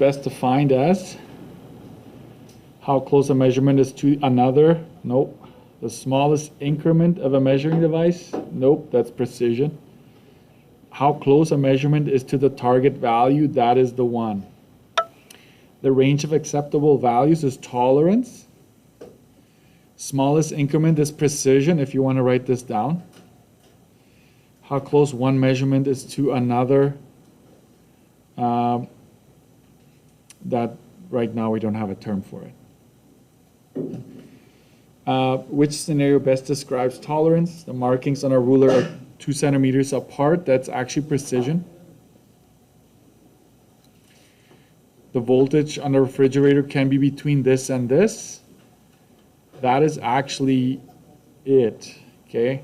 best defined as how close a measurement is to another. Nope. The smallest increment of a measuring device. Nope, that's precision. How close a measurement is to the target value. That is the one. The range of acceptable values is tolerance. Smallest increment is precision, if you want to write this down. How close one measurement is to another. That right now we don't have a term for it. Which scenario best describes tolerance? The markings on a ruler are 2 centimeters apart. That's actually precision. The voltage on the refrigerator can be between this and this. That is actually it. Okay,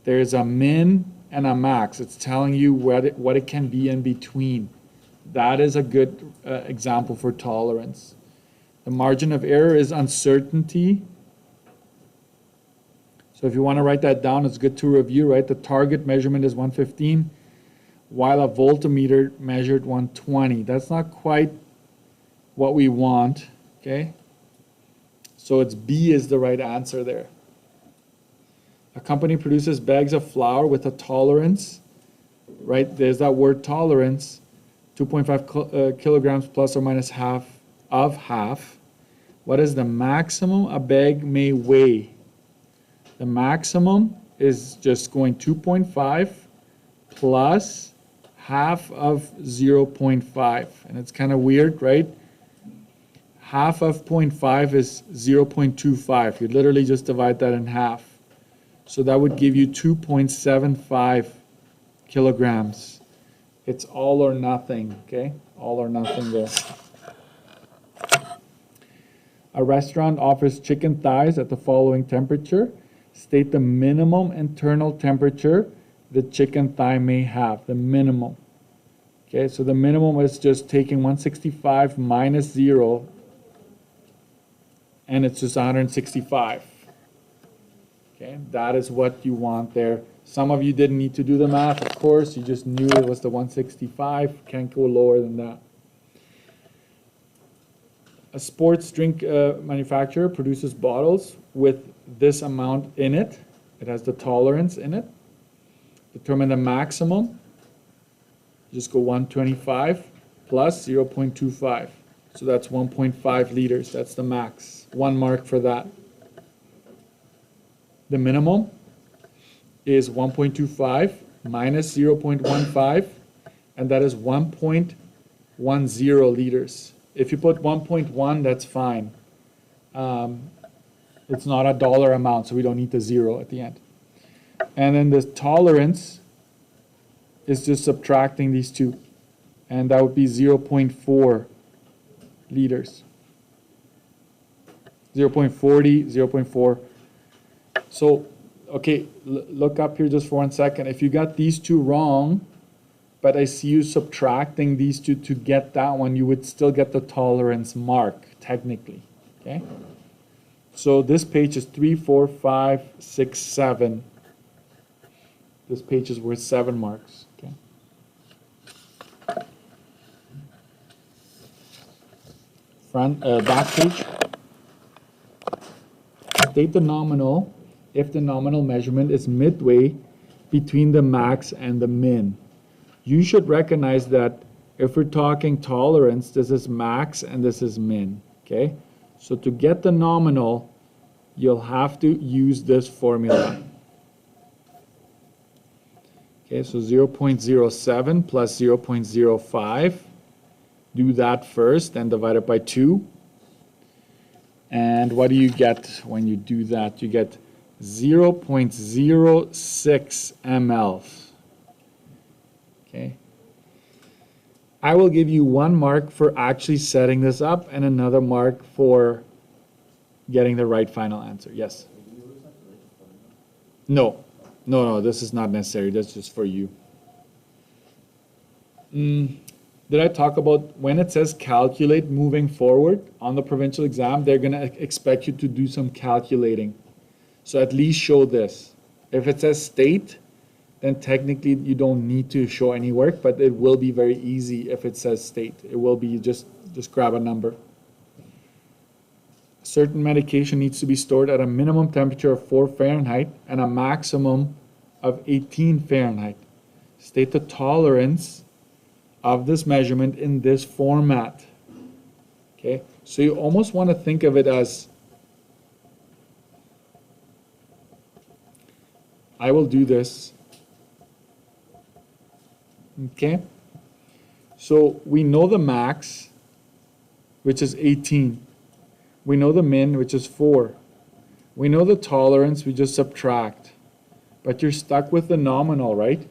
there's a min and a max. It's telling you what it can be in between. That is a good example for tolerance. The margin of error is uncertainty. So if you want to write that down, it's good to review, right? The target measurement is 115, while a voltmeter measured 120. That's not quite what we want, okay? So it's B is the right answer there. A company produces bags of flour with a tolerance, right? There's that word tolerance, 2.5 kilograms plus or minus half of half. What is the maximum a bag may weigh? The maximum is just going 2.5 plus half of 0.5. And it's kind of weird, right? Half of 0.5 is 0.25. You literally just divide that in half. So that would give you 2.75 kilograms. It's all or nothing, okay? All or nothing there. A restaurant offers chicken thighs at the following temperature. State the minimum internal temperature the chicken thigh may have, the minimum. Okay, so the minimum is just taking 165 minus 0, and it's just 165. Okay, that is what you want there. Some of you didn't need to do the math, of course. You just knew it was the 165. Can't go lower than that. A sports drink manufacturer produces bottles with this amount in it. It has the tolerance in it. Determine the maximum. Just go 125 plus 0.25. So that's 1.5 liters. That's the max. 1 mark for that. The minimum is 1.25 minus 0.15, and that is 1.10 liters. If you put 1.1, that's fine. It's not a dollar amount, so we don't need the 0 at the end. And then the tolerance is just subtracting these two, and that would be 0.4 liters. 0.40, 0.4. So, okay, look up here just for 1 second. If you got these two wrong, but I see you subtracting these two to get that one, you would still get the tolerance mark, technically, okay? So this page is 3, 4, 5, 6, 7. This page is worth 7 marks, okay? Back page. State the nominal if the nominal measurement is midway between the max and the min. You should recognize that if we're talking tolerance, this is max and this is min, okay? So to get the nominal, you'll have to use this formula. Okay, so 0.07 plus 0.05. Do that first and divide it by 2. And what do you get when you do that? You get 0.06 mL. Okay. I will give you 1 mark for actually setting this up and another mark for getting the right final answer. Yes? No. No, this is not necessary. That's just for you. Did I talk about when it says calculate moving forward on the provincial exam, they're going to expect you to do some calculating. So at least show this. If it says state, then technically you don't need to show any work, but it will be very easy if it says state. It will be just grab a number. Certain medication needs to be stored at a minimum temperature of 4 Fahrenheit and a maximum of 18 Fahrenheit. State the tolerance of this measurement in this format. Okay, so you almost want to think of it as, I will do this. Okay, so we know the max, which is 18. We know the min, which is 4. We know the tolerance, we just subtract. But you're stuck with the nominal, right?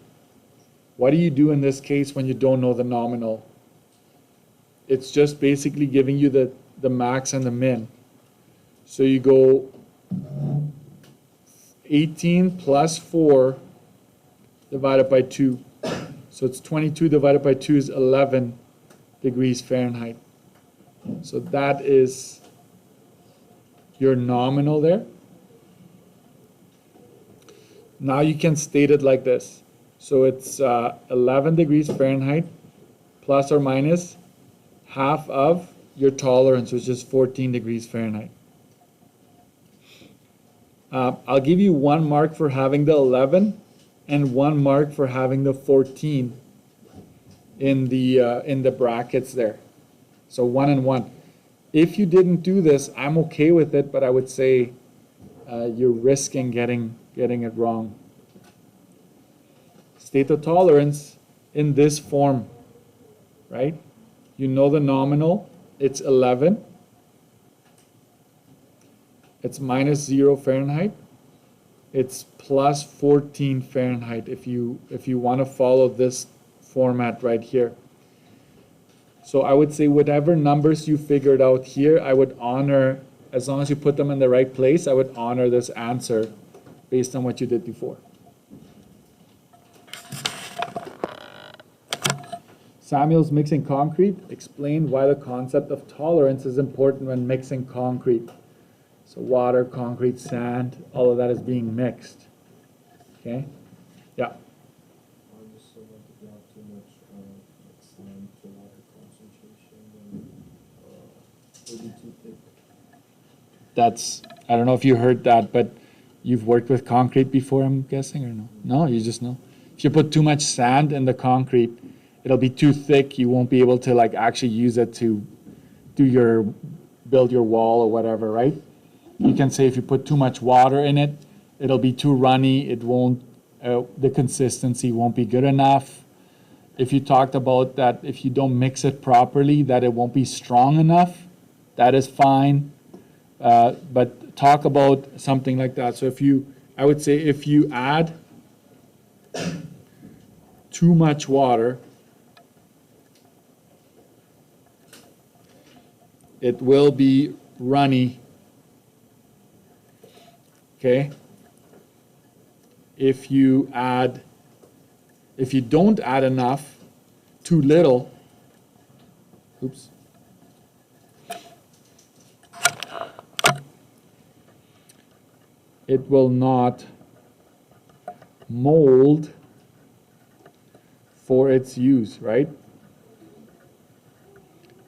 What do you do in this case when you don't know the nominal? It's just basically giving you the max and the min. So you go 18 plus 4 divided by 2. So it's 22 divided by 2 is 11 degrees Fahrenheit. So that is your nominal there. Now you can state it like this. So it's 11 degrees Fahrenheit plus or minus half of your tolerance, which is 14 degrees Fahrenheit. I'll give you 1 mark for having the 11 and 1 mark for having the 14 in the brackets there. So 1 and 1. If you didn't do this, I'm okay with it, but I would say you're risking getting it wrong. State the tolerance in this form, right? You know the nominal, it's 11. It's minus 0 Fahrenheit. It's plus 14 Fahrenheit if you want to follow this format right here. So I would say whatever numbers you figured out here, I would honor, as long as you put them in the right place, I would honor this answer based on what you did before. Samuel's mixing concrete. Explain why the concept of tolerance is important when mixing concrete. So water, concrete, sand, all of that is being mixed. Okay? Yeah. That's, I don't know if you heard that, but you've worked with concrete before, I'm guessing, or no? No, you just know. If you put too much sand in the concrete, it'll be too thick. You won't be able to like actually use it to build your wall or whatever, right? You can say if you put too much water in it, it'll be too runny. It won't, the consistency won't be good enough. If you talked about that, if you don't mix it properly, that it won't be strong enough, that is fine. But talk about something like that. So I would say if you add too much water, it will be runny. Okay? If you don't add enough, too little, oops. It will not mold for its use, right?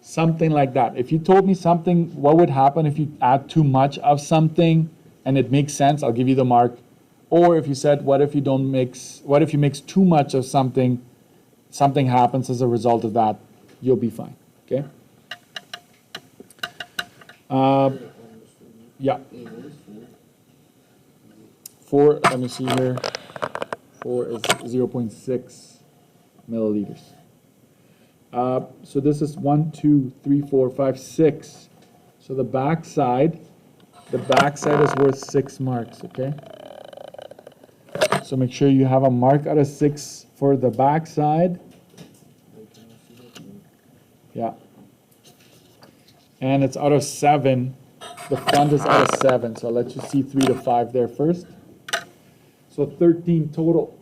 Something like that. If you told me something, what would happen if you add too much of something and it makes sense, I'll give you the mark. Or if you said, what if you mix too much of something, something happens as a result of that, you'll be fine, okay? Yeah. 4, let me see here, 4 is 0.6 milliliters. So this is 1, 2, 3, 4, 5, 6. So the back side is worth 6 marks, okay? So make sure you have a mark out of 6 for the back side. Yeah. And it's out of 7. The front is out of 7, so I'll let you see 3 to 5 there first. So 13 total.